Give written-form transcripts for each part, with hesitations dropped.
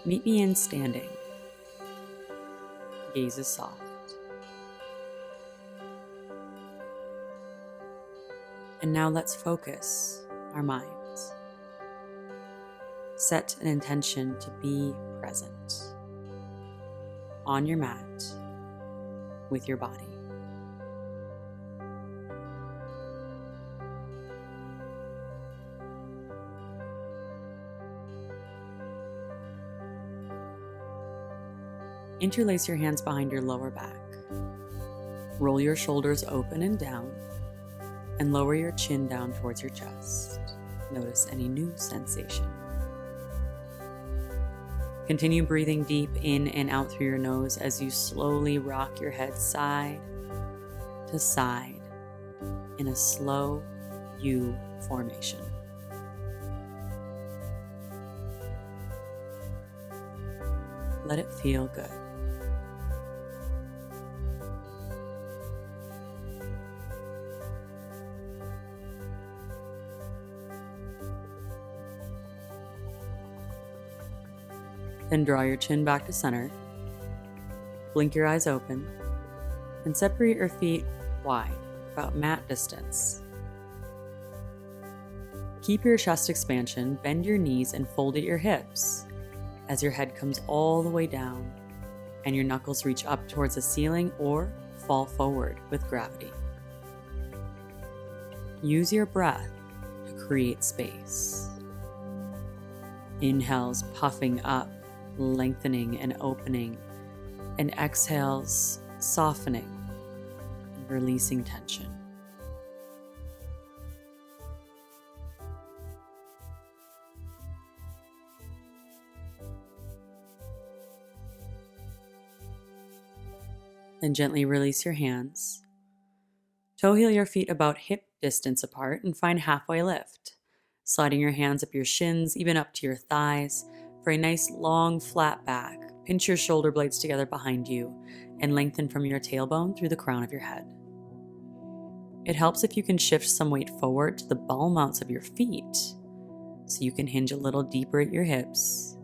Meet me in standing. Gaze is soft. And now let's focus our minds. Set an intention to be present on your mat with your body. Interlace your hands behind your lower back. Roll your shoulders open and down, and lower your chin down towards your chest. Notice any new sensation. Continue breathing deep in and out through your nose as you slowly rock your head side to side in a slow U formation. Let it feel good. Then draw your chin back to center, blink your eyes open, and separate your feet wide, about mat distance. Keep your chest expansion, bend your knees, and fold at your hips as your head comes all the way down and your knuckles reach up towards the ceiling or fall forward with gravity. Use your breath to create space. Inhales puffing up, lengthening and opening, and exhales softening and releasing tension. Then gently release your hands. Toe heel your feet about hip distance apart and find halfway lift, sliding your hands up your shins, even up to your thighs, for a nice long flat back. Pinch your shoulder blades together behind you and lengthen from your tailbone through the crown of your head. It helps if you can shift some weight forward to the ball mounts of your feet so you can hinge a little deeper at your hips,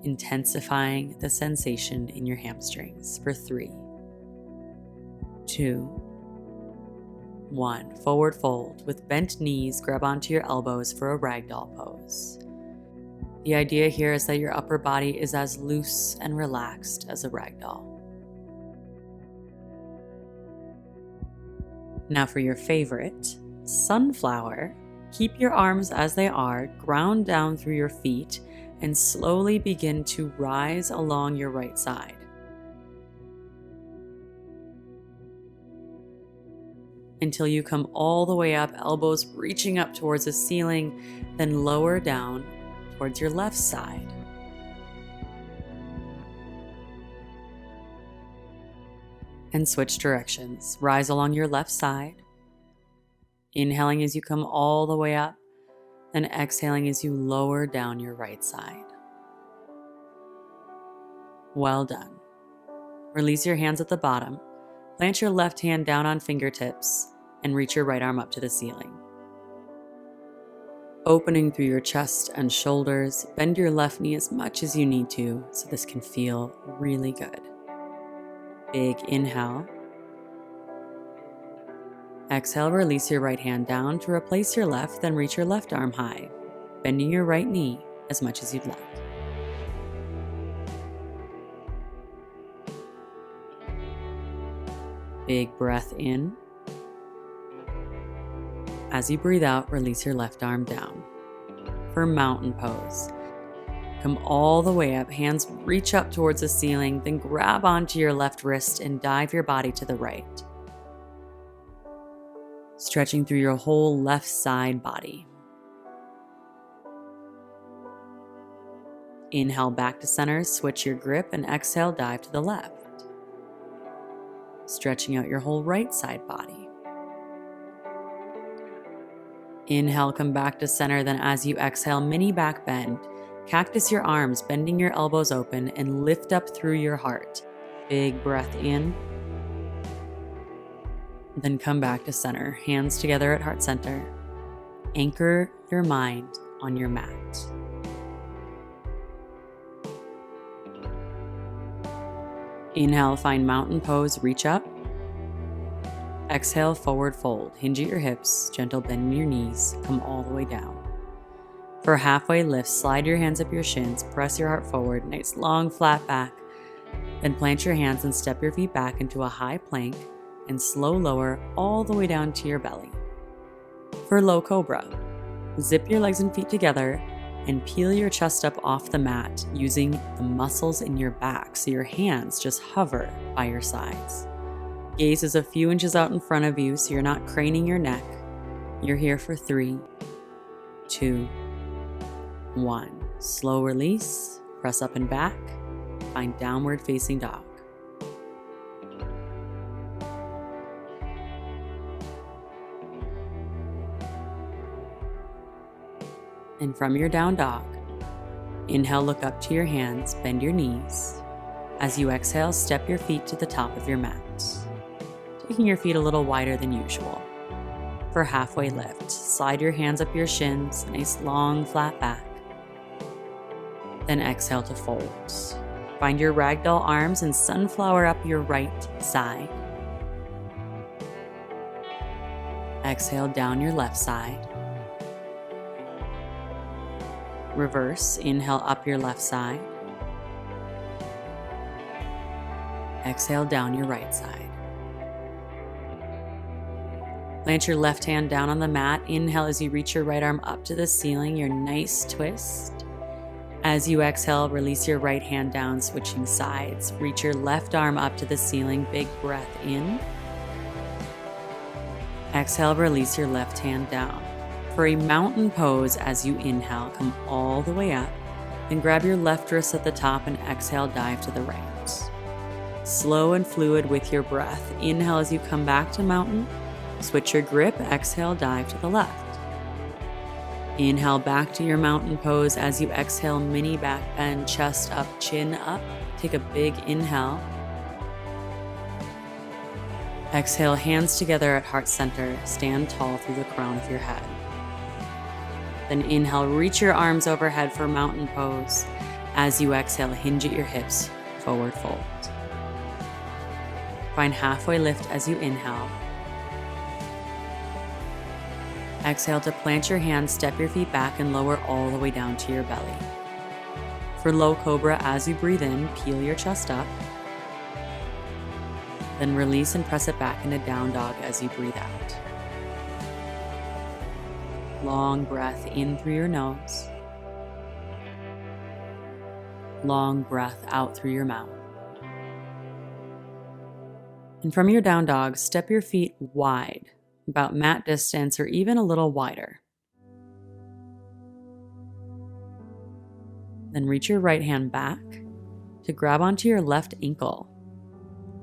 intensifying the sensation in your hamstrings for 3, 2, 1. Forward fold. With bent knees, grab onto your elbows for a ragdoll pose. The idea here is that your upper body is as loose and relaxed as a ragdoll. Now for your favorite, sunflower. Keep your arms as they are, ground down through your feet, and slowly begin to rise along your right side. Until you come all the way up, elbows reaching up towards the ceiling, then lower down towards your left side. And switch directions. Rise along your left side. Inhaling as you come all the way up, then exhaling as you lower down your right side. Well done. Release your hands at the bottom. Plant your left hand down on fingertips and reach your right arm up to the ceiling. Opening through your chest and shoulders, bend your left knee as much as you need to so this can feel really good. Big inhale. Exhale, release your right hand down to replace your left, then reach your left arm high, bending your right knee as much as you'd like. Big breath in. As you breathe out, release your left arm down. For mountain pose. Come all the way up, hands reach up towards the ceiling, then grab onto your left wrist and dive your body to the right. Stretching through your whole left side body. Inhale back to center, switch your grip, and exhale, dive to the left. Stretching out your whole right side body. Inhale, come back to center, then as you exhale, mini back bend. Cactus your arms, bending your elbows open, and lift up through your heart. Big breath in. Then come back to center, hands together at heart center. Anchor your mind on your mat. Inhale, find mountain pose, reach up. Exhale, forward fold. Hinge at your hips, gentle bend in your knees, come all the way down. For a halfway lift, slide your hands up your shins, press your heart forward, nice long flat back. Then plant your hands and step your feet back into a high plank and slow lower all the way down to your belly. For low cobra, zip your legs and feet together and peel your chest up off the mat using the muscles in your back so your hands just hover by your sides. Gaze is a few inches out in front of you so you're not craning your neck. You're here for 3, 2, 1. Slow release, press up and back, find downward facing dog. And from your down dog, inhale, look up to your hands, bend your knees. As you exhale, step your feet to the top of your mat, taking your feet a little wider than usual. For halfway lift, slide your hands up your shins, nice long flat back. Then exhale to fold. Find your ragdoll arms and sunflower up your right side. Exhale down your left side. Reverse, inhale up your left side. Exhale down your right side. Plant your left hand down on the mat. Inhale as you reach your right arm up to the ceiling, your nice twist. As you exhale, release your right hand down, switching sides. Reach your left arm up to the ceiling, big breath in. Exhale, release your left hand down. For a mountain pose, as you inhale, come all the way up, then grab your left wrist at the top and exhale, dive to the right. Slow and fluid with your breath. Inhale as you come back to mountain, switch your grip, exhale, dive to the left. Inhale back to your mountain pose. As you exhale, mini back bend, chest up, chin up. Take a big inhale. Exhale, hands together at heart center. Stand tall through the crown of your head. Then inhale, reach your arms overhead for mountain pose. As you exhale, hinge at your hips, forward fold. Find halfway lift as you inhale. Exhale to plant your hands, step your feet back and lower all the way down to your belly. For low cobra, as you breathe in, peel your chest up. Then release and press it back into down dog as you breathe out. Long breath in through your nose. Long breath out through your mouth. And from your down dog, step your feet wide, about mat distance or even a little wider. Then reach your right hand back to grab onto your left ankle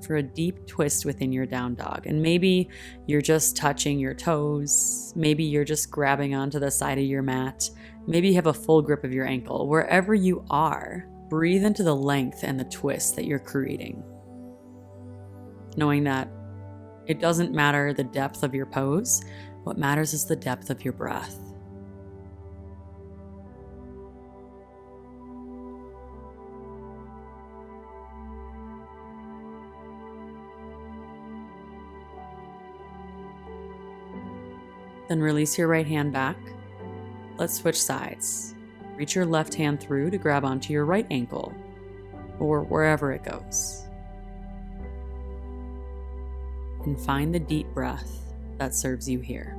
for a deep twist within your down dog. And maybe you're just touching your toes. Maybe you're just grabbing onto the side of your mat. Maybe you have a full grip of your ankle. Wherever you are, breathe into the length and the twist that you're creating. Knowing that it doesn't matter the depth of your pose. What matters is the depth of your breath. Then release your right hand back. Let's switch sides. Reach your left hand through to grab onto your right ankle, or wherever it goes. And find the deep breath that serves you here.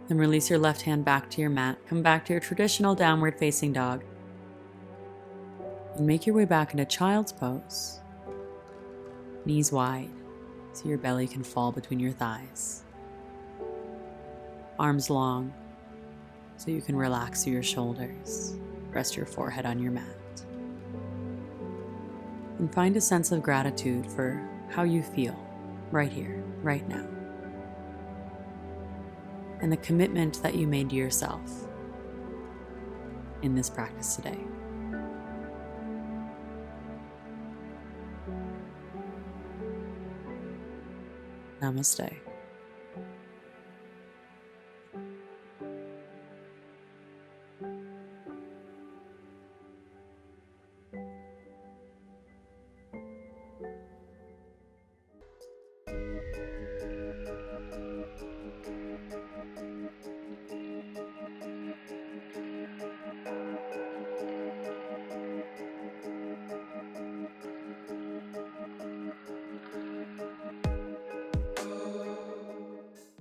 Then release your left hand back to your mat. Come back to your traditional downward facing dog. And make your way back into child's pose. Knees wide, so your belly can fall between your thighs. Arms long, so you can relax through your shoulders. Rest your forehead on your mat. And find a sense of gratitude for how you feel right here, right now, and the commitment that you made to yourself in this practice today. Namaste.